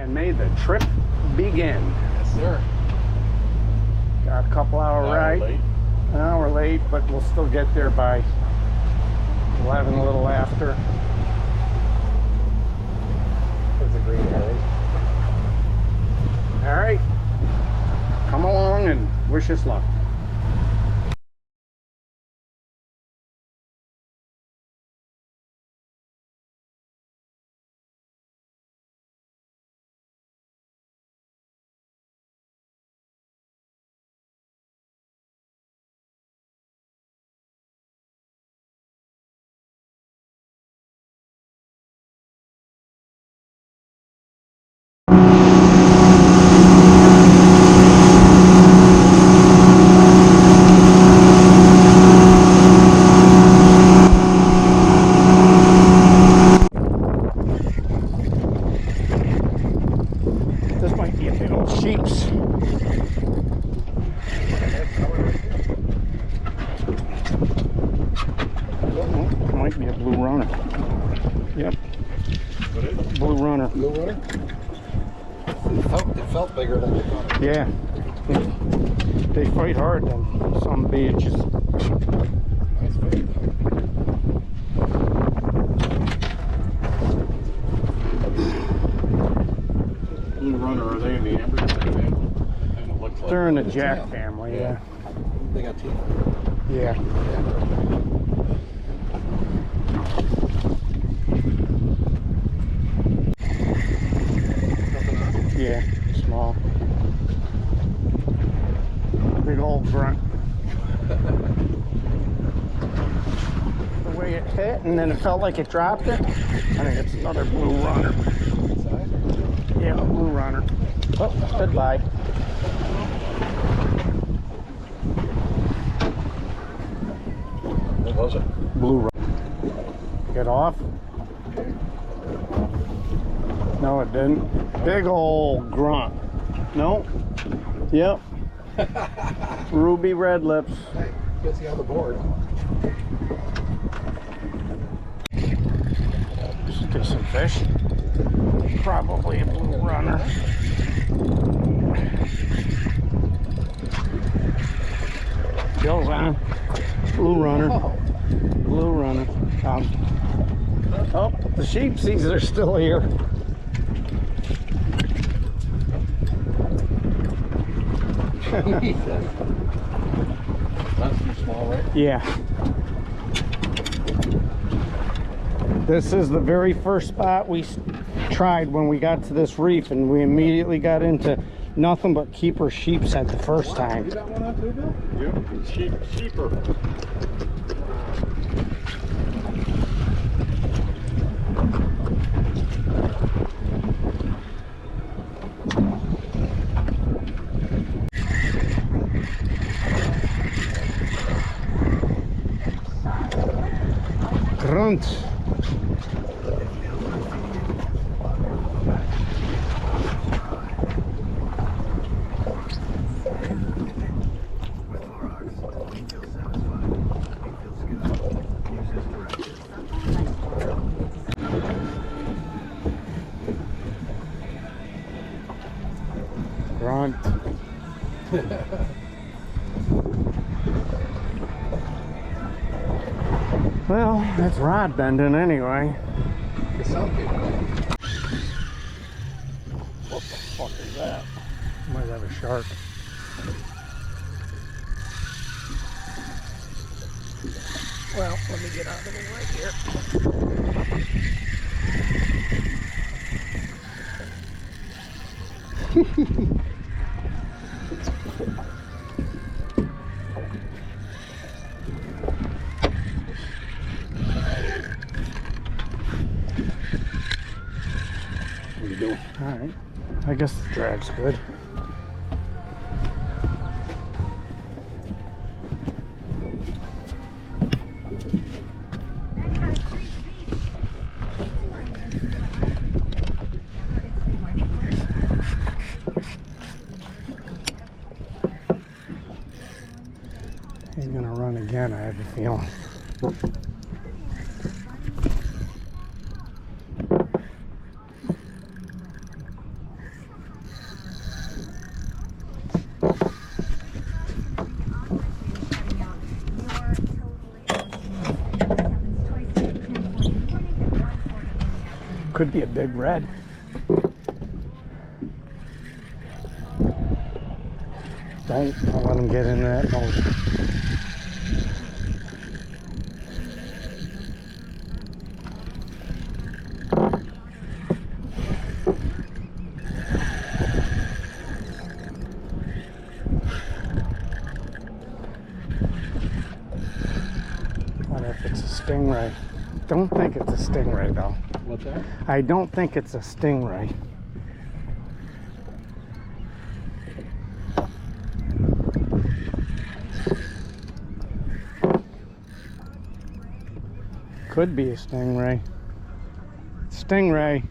and may the trip begin. Yes, sir. Got a couple hour ride. Late. An hour late, but we'll still get there by 11, a little after. It's a green area. All right, come along and wish us luck. This might be a big old sheeps. Might be a blue runner. Yep. What is it? Blue runner. Blue runner? It felt bigger than I thought. Yeah. They fight hard, them some bitches. Nice fight, though. Blue runner, are they in the amber family? And it looks like They're in the it's Jack them. family, yeah. They got teeth. Yeah. Yeah, small. Big old grunt. The way it hit and then it felt like it dropped it. I think it's another blue runner. Yeah, blue runner. Oh, goodbye. What was it? Blue runner. Get off. No, it didn't. Big old grunt. No. Yep. Ruby red lips. Hey, gets you on the board. Should get some fish. Probably a blue runner. Bill's on. Blue runner. Blue runner. Oh, the sheepsies are still here. That's too small, right? Yeah. This is the very first spot we tried when we got to this reef, and we immediately got into nothing but keeper sheepshead the first time. You got one on too, Bill? Yep. Sheeper. Grunt. Grunt. Well, that's rod bending anyway. It sounds good. What the fuck is that? Might have a shark. Well, let me get out of the way here. What are you doing? All right. I guess the drag's good. He's gonna run again, I have a feeling. Could be a big red. Don't let him get in that boat. What if it's a stingray? Don't think it's a stingray though. What's that? I don't think it's a stingray. Could be a stingray. Stingray.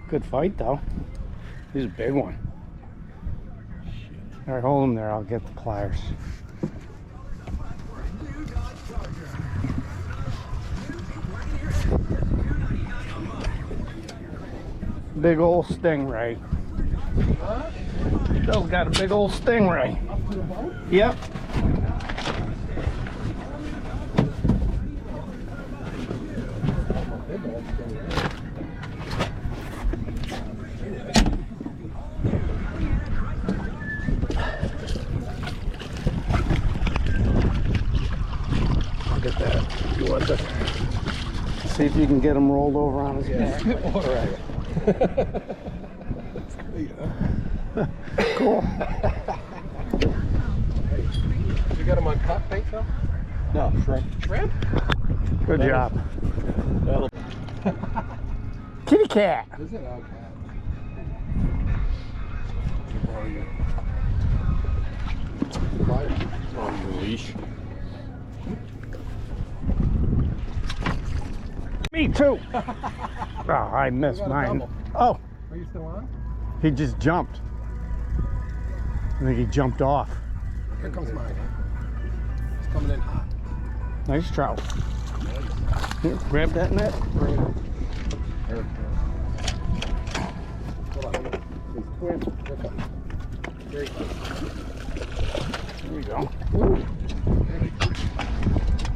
Good fight though. He's a big one. All right, hold him there. I'll get the pliers. Big old stingray. Bill's got a big old stingray. Yep. Look at that. You want to see if you can get him rolled over on his back. All right. Cool. You got him on cut bait though? No, shrimp. Shrimp? Good job. That'll... Kitty cat. Is it? Okay. On your leash. Me too. Oh, I missed mine. Oh, Are you still on? he just jumped. I think he jumped off. Here comes mine. It's coming in hot. Nice trout. Here, grab that net. Bring it in. Hold on. He's twin. Here comes. There he comes. There you go.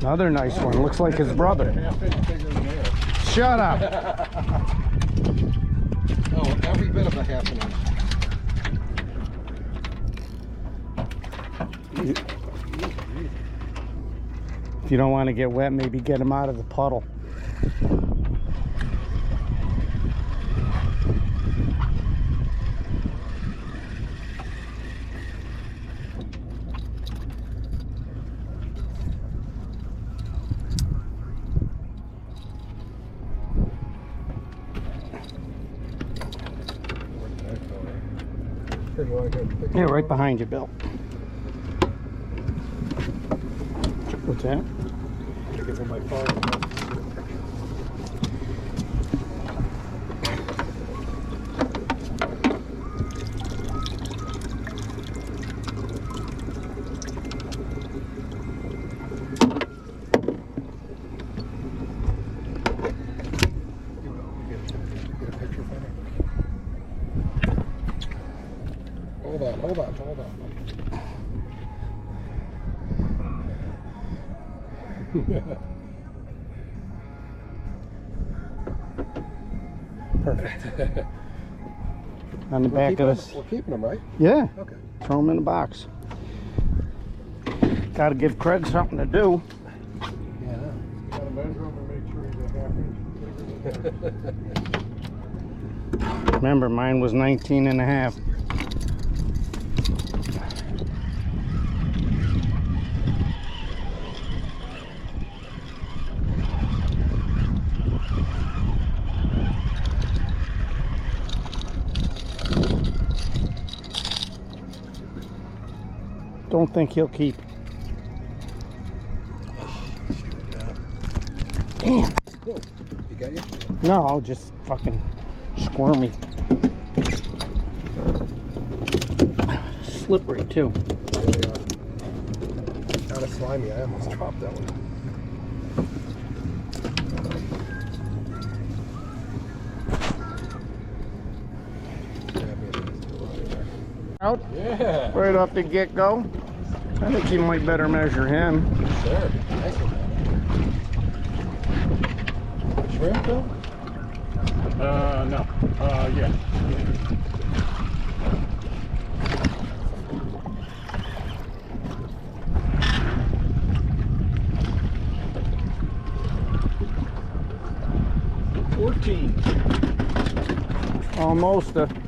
Another nice one. Looks like his brother. Half inch bigger than yours. Shut up. Oh, every bit of a half an inch. If you don't want to get wet, maybe get him out of the puddle. Here, you want to go pick Yeah, right behind you, Bill. What's that? Give him my phone. Get a picture for me. Hold on. Perfect. On the back of this. We're keeping them, right? Yeah, Okay. throw them in the box. Got to give Craig something to do. Yeah. Gotta measure them and make sure he's a half inch bigger. Remember, mine was 19 and a half. Don't think he'll keep. Damn. Cool. You got you? No, I'll just fucking squirmy. Slippery too. Kind of slimy. I almost dropped that one. Out Yeah. right off the get-go. I think you might better measure him. Sure. Nice one. Brimfield? No. Yeah. Almost a